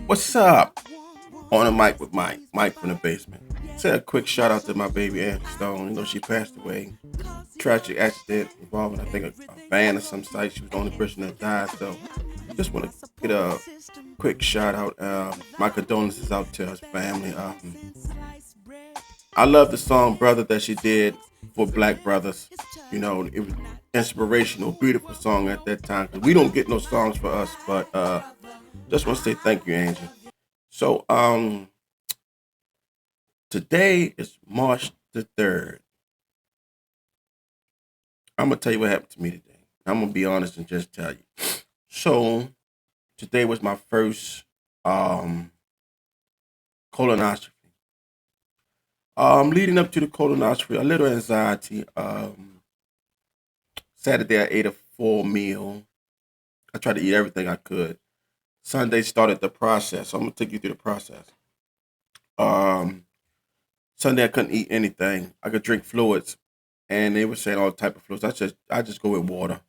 What's up? On the mic with Mike from the basement. Say a quick shout out to my baby Angie Stone. She passed away. Tragic accident involving, I think, a van of some site. She was the only person that died. So just want to get a quick shout out. My condolences out to her family. I love the song Brother that she did for Black Brothers. It was inspirational, beautiful song at that time. 'Cause we don't get no songs for us, but just want to say thank you, Angie. So today is March the 3rd. I'm gonna tell you what happened to me today. I'm gonna be honest and just tell you. So today was my first um colonoscopy. Leading up to the colonoscopy, a little anxiety. Saturday I ate a full meal. I tried to eat everything I could. Sunday started the process. So I'm gonna take you through the process. Um Sunday I couldn't eat anything. I could drink fluids, and they were saying all type of fluids. I just go with water.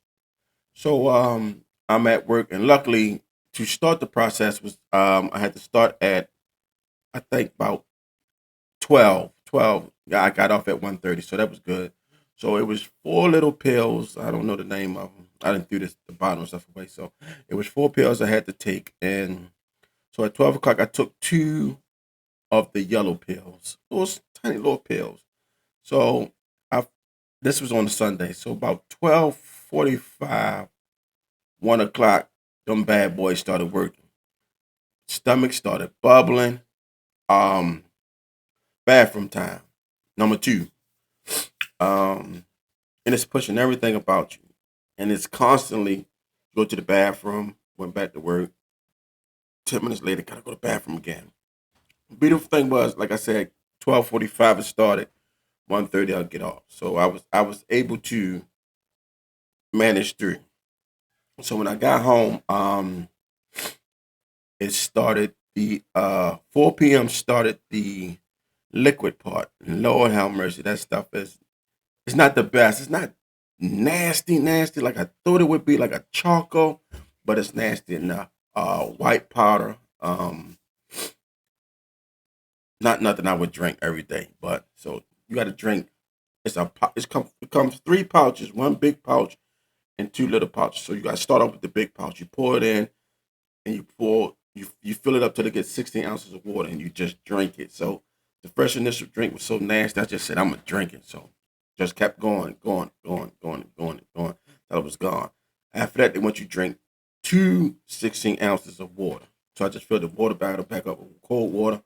So I'm at work, and luckily to start the process was I had to start at, I think, about 12. 12. Yeah, I got off at 1:30, so that was good. So it was four little pills. I don't know the name of them. I didn't do the bottle and stuff away. So it was four pills I had to take, and so at 12 o'clock I took two of the yellow pills, those tiny little pills. So I this was on a Sunday. So about 12:45, 1 o'clock, them bad boys started working. Stomach started bubbling. Um, Bathroom time. Number two. Um, and it's pushing everything about you. And it's constantly go to the bathroom, went back to work. 10 minutes later, gotta go to the bathroom again. Beautiful thing was, like I said, 12:45 it started. 1:30 I'll get off. So I was able to manage through. So when I got home, it started the 4 p.m. started the liquid part. Lord have mercy, that stuff is, it's not the best. It's not nasty, nasty like I thought it would be, like a charcoal, but it's nasty enough. White powder. Not nothing I would drink every day, but so you got to drink. It comes three pouches, one big pouch and two little pouches. So you got to start off with the big pouch. You pour it in, and you fill it up till it gets 16 ounces of water, and you just drink it. So the first initial drink was so nasty, I just said I'm gonna drink it. So just kept going, going, going, going, going, going till it was gone. After that, they want you to drink two 16 ounces of water. So I just filled the water bottle back up with cold water,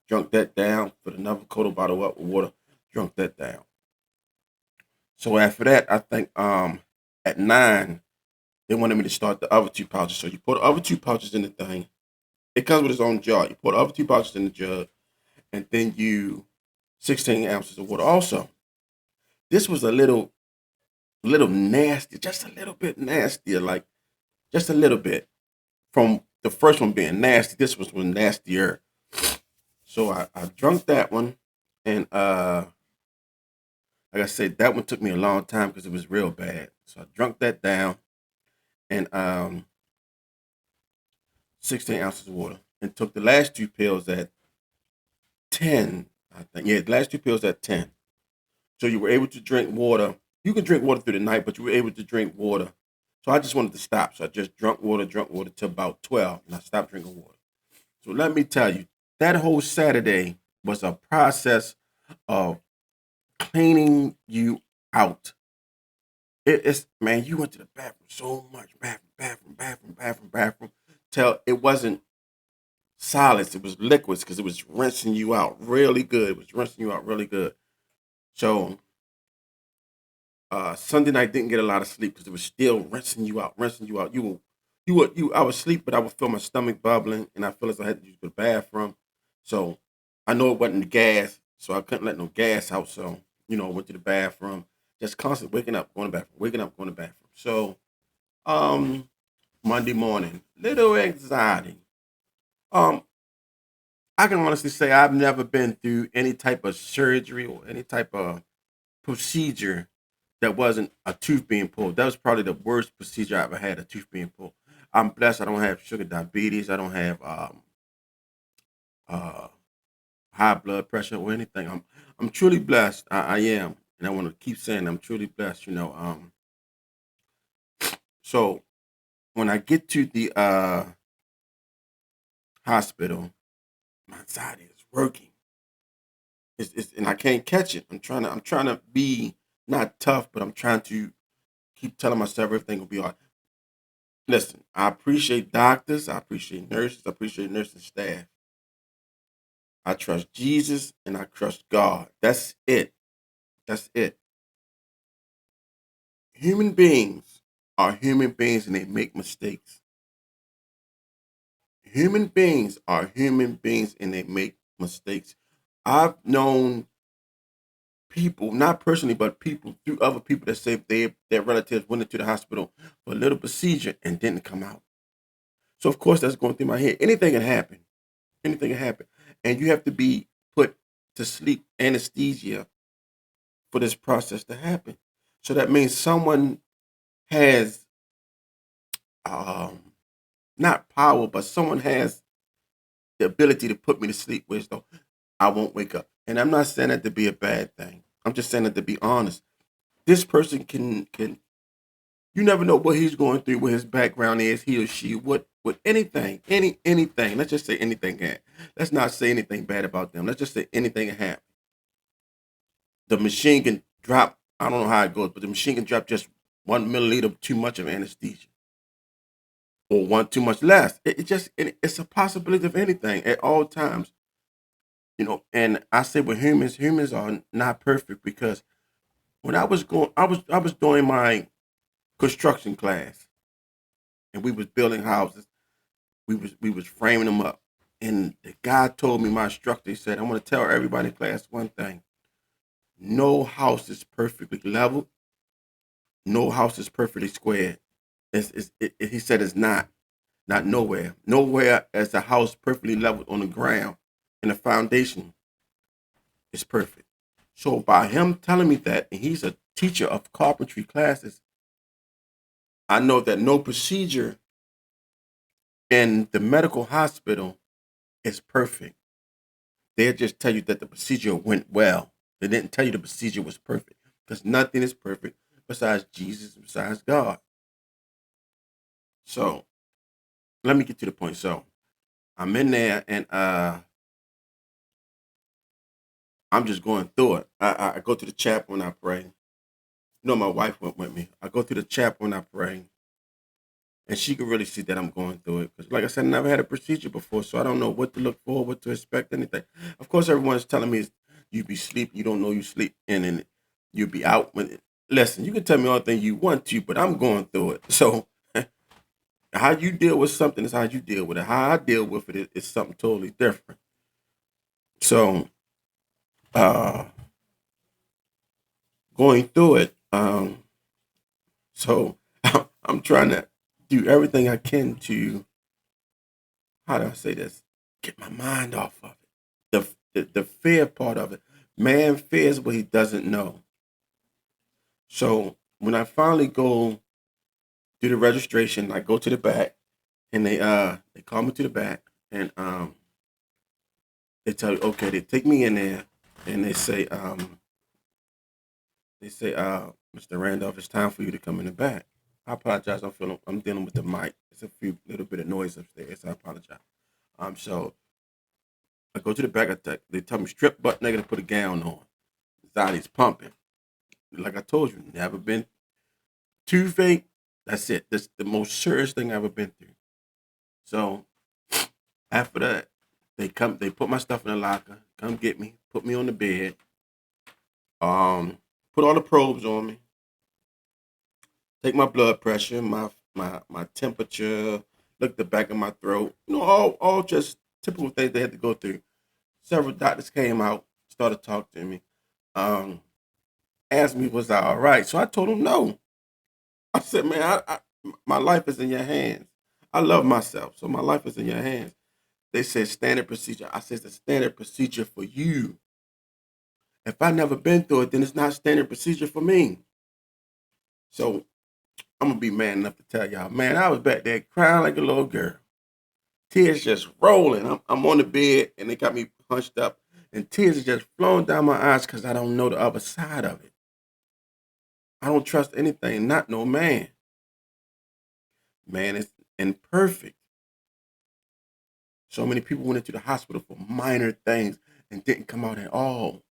drunk that down, put another cold bottle up with water, drunk that down. So after that, I think at 9 they wanted me to start the other two pouches. So you pour the other two pouches in the thing. It comes with its own jar. You pour the other two pouches in the jug, and then you 16 ounces of water. Also, this was a little nasty, just a little bit nastier, like just a little bit from the first one being nasty. This was nastier. So I drunk that one, and like I said, that one took me a long time because it was real bad. So I drunk that down, and 16 ounces of water, and took the last two pills at 10. I think, yeah, the last two pills at 10. So you were able to drink water. You can drink water through the night, but you were able to drink water. So I just wanted to stop. So I just drunk water till about 12, and I stopped drinking water. So let me tell you, that whole Saturday was a process of cleaning you out. It's, man, you went to the bathroom so much, bathroom, till it wasn't solids, it was liquids, because it was rinsing you out really good. It was rinsing you out really good. So Sunday night didn't get a lot of sleep because it was still rinsing you out, rinsing you out. I would sleep, but I would feel my stomach bubbling, and I feel as I had to use the bathroom. So I know it wasn't the gas, so I couldn't let no gas out. So I went to the bathroom, just constantly waking up, going to the bathroom, waking up, going to the bathroom. So um, Monday morning, little anxiety. Um, I can honestly say I've never been through any type of surgery or any type of procedure that wasn't a tooth being pulled. That was probably the worst procedure I ever had, a tooth being pulled. I'm blessed. I don't have sugar diabetes. I don't have uh, high blood pressure or anything. I'm truly blessed. I am, and I want to keep saying I'm truly blessed. So when I get to the hospital, my anxiety is working. And I can't catch it. I'm trying to be not tough, but I'm trying to keep telling myself everything will be all right. Listen, I appreciate doctors, I appreciate nurses, I appreciate nursing staff. I trust Jesus and I trust God. That's it. That's it. Human beings are human beings and they make mistakes. Human beings are human beings and they make mistakes. I've known people, not personally, but people through other people that say their relatives went into the hospital for a little procedure and didn't come out. So of course that's going through my head. Anything can happen. Anything can happen. And you have to be put to sleep anesthesia for this process to happen. So that means someone has um not power, but someone has the ability to put me to sleep, which though I won't wake up. And I'm not saying that to be a bad thing. I'm just saying that to be honest. This person can you never know what he's going through, what his background is, he or she, what anything, anything. Let's just say anything can. Let's not say anything bad about them. Let's just say anything can happen. The machine can drop. I don't know how it goes, but the machine can drop just 1 milliliter too much of anesthesia, or one too much less. It's a possibility of anything at all times. And I say with humans are not perfect because when I was doing my construction class and we was building houses. We was framing them up. And the guy told me, my instructor, he said, I want to tell everybody in class one thing. No house is perfectly level. No house is perfectly squared. He said it's not. Not nowhere. Nowhere is a house perfectly leveled on the ground and the foundation is perfect. So by him telling me that, and he's a teacher of carpentry classes, I know that no procedure in the medical hospital is perfect. They'll just tell you that the procedure went well. They didn't tell you the procedure was perfect because nothing is perfect besides Jesus, besides God. So let me get to the point. So I'm in there and I'm just going through it. I go to the chapel and I pray. My wife went with me. I go to the chapel and I pray. And she can really see that I'm going through it. Because, like I said, I never had a procedure before, so I don't know what to look for, what to expect, anything. Of course, everyone's telling me you be sleep, you don't know you sleep, and then you be out. Listen, you can tell me all the things you want to, but I'm going through it. So, how you deal with something is how you deal with it. How I deal with it is something totally different. So, uh, going through it, so I'm trying to do everything I can to, how do I say this? Get my mind off of it. The fear part of it. Man fears what he doesn't know. So when I finally go do the registration, I go to the back and they call me to the back and they tell you, okay, they take me in there and they say Mr. Randolph, it's time for you to come in the back. I apologize. I'm dealing with the mic. It's a few little bit of noise upstairs. So I apologize. So I go to the back. They tell me strip butt naked and put a gown on. Anxiety's pumping. Like I told you, never been too fake. That's it. That's the most serious thing I've ever been through. So after that, they put my stuff in the locker, come get me, put me on the bed, um, put all the probes on me, take my blood pressure, my temperature, look the back of my throat. All just typical things they had to go through. Several doctors came out, started talking to me, um, asked me was I all right. So I told them no. I said, man, my life is in your hands. I love myself, so my life is in your hands. They said standard procedure. I said it's a standard procedure for you. If I never been through it, then it's not standard procedure for me. So I'm gonna be man enough to tell y'all, man, I was back there crying like a little girl. tears just rolling. I'm on the bed and they got me hunched up, and tears are just flowing down my eyes because I don't know the other side of it. I don't trust anything, not no man. Man is imperfect. So many people went into the hospital for minor things and didn't come out at all.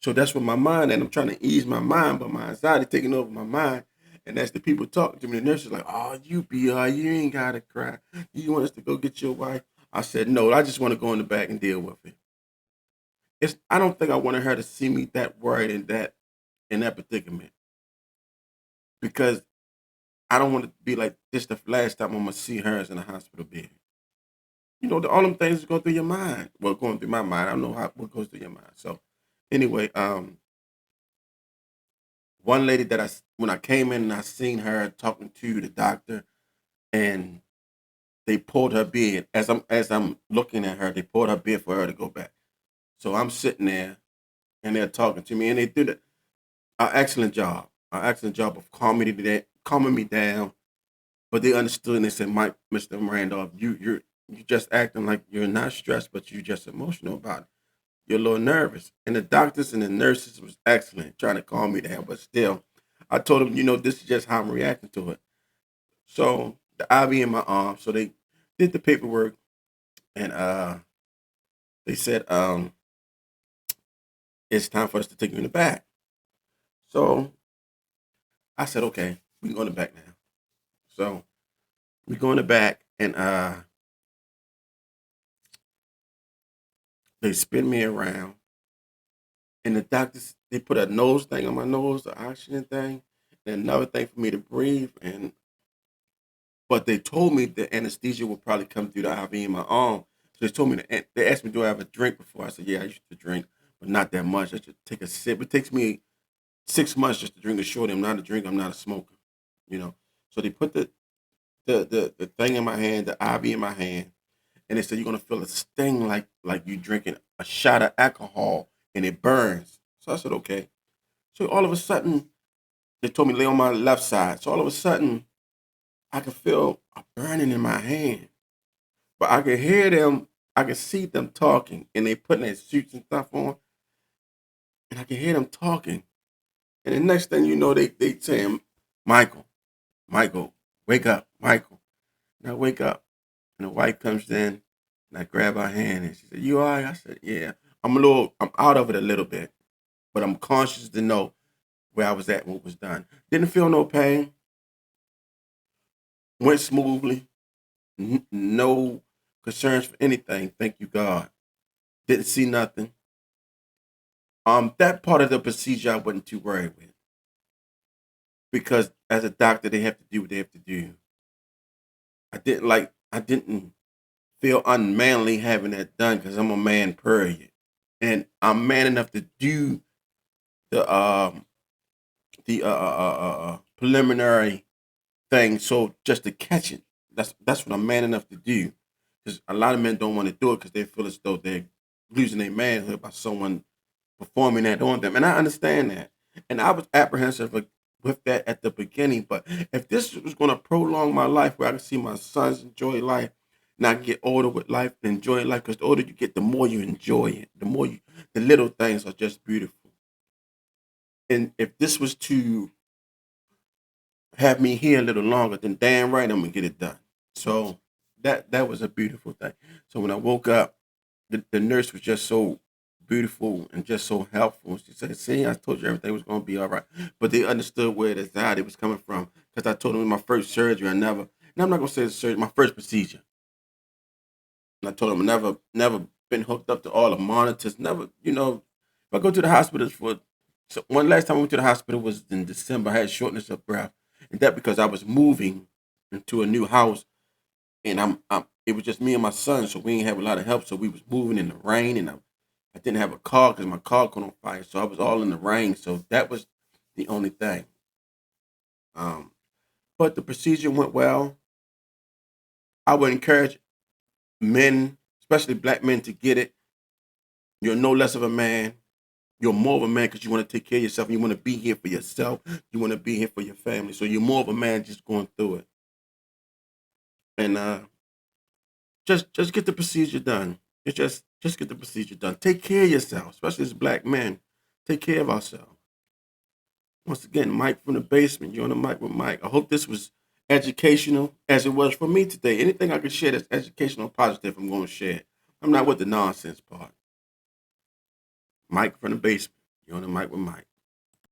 So that's what my mind, and I'm trying to ease my mind, but my anxiety taking over my mind. And that's the people talking to me. The nurses like, "Oh, you be all right. You ain't gotta cry. You want us to go get your wife?" I said, "No, I just want to go in the back and deal with it." I don't think I wanted her to see me that worried and that in that predicament, because I don't want to be like this the last time I'm gonna see her as in a hospital bed. All them things go through your mind. Well, going through my mind, I don't know what goes through your mind. So, anyway, one lady that when I came in and I seen her talking to the doctor, and they pulled her bed as I'm looking at her. They pulled her bed for her to go back. So I'm sitting there, and they're talking to me, and they did an excellent job of calming me down. But they understood, and they said, "Mike, Mr. Randolph, you just acting like you're not stressed, but you're just emotional about it. You're a little nervous." And the doctors and the nurses was excellent, trying to calm me down. But still, I told them, this is just how I'm reacting to it. So the IV in my arm. So they did the paperwork, and they said, it's time for us to take you in the back. So I said, okay, we can go in the back now. So we go in the back, and they spin me around, and the doctors, they put a nose thing on my nose, the oxygen thing, and another thing for me to breathe. But they told me the anesthesia would probably come through the IV in my arm. So they told me they asked me, do I have a drink before? I said, yeah, I used to drink, but not that much. I should take a sip. It takes me 6 months just to drink a short. I'm not a drinker. I'm not a smoker. You know. So they put the thing in my hand, the IV in my hand, and they said, you're gonna feel a sting like you drinking a shot of alcohol, and it burns. So I said, okay. So all of a sudden, they told me to lay on my left side. So all of a sudden, I could feel a burning in my hand. But I could hear them, I could see them talking, and they putting their suits and stuff on, and I could hear them talking. And the next thing you know, they saying, Michael, Michael, wake up, Michael. And I wake up, and the wife comes in, and I grab her hand, and she said, you all right? I said, yeah. I'm out of it a little bit, but I'm conscious to know where I was at and what was done. Didn't feel no pain, went smoothly, no concerns for anything. Thank you, God. Didn't see nothing. That part of the procedure I wasn't too worried with, because as a doctor they have to do what they have to do. I didn't feel unmanly having that done because I'm a man, period, and I'm man enough to do the preliminary thing. So just to catch it, that's what I'm man enough to do. Because a lot of men don't want to do it because they feel as though they're losing their manhood by someone performing that on them. And I understand that. And I was apprehensive with that at the beginning. But if this was going to prolong my life where I can see my sons enjoy life, and I get older with life and enjoy life, because the older you get, the more you enjoy it. The little things are just beautiful. And if this was to have me here a little longer, then damn right I'm going to get it done. So that was a beautiful thing. So when I woke up, the nurse was just so beautiful and just so helpful. She said, "See, I told you everything was going to be all right." But they understood where the anxiety was coming from, because I told them in my first surgery, and I'm not going to say it's surgery, my first procedure. And I told them I never been hooked up to all the monitors. Never, if I go to the hospital so one last time I went to the hospital was in December. I had shortness of breath, and that because I was moving into a new house, and it was just me and my son, so we didn't have a lot of help. So we was moving in the rain, and I didn't have a car because my car caught on fire, so I was all in the rain. So that was the only thing. Um, but the procedure went well. I would encourage men, especially black men, to get it. You're no less of a man. You're more of a man because you want to take care of yourself, and you want to be here for yourself. You want to be here for your family. So you're more of a man just going through it. And just get the procedure done. It's just get the procedure done. Take care of yourself, especially as black men. Take care of ourselves. Once again, Mike from the basement. You're on the mic with Mike. I hope this was educational as it was for me today. Anything I can share that's educational, positive, I'm going to share. I'm not with the nonsense part. Mike from the basement. You're on the mic with Mike.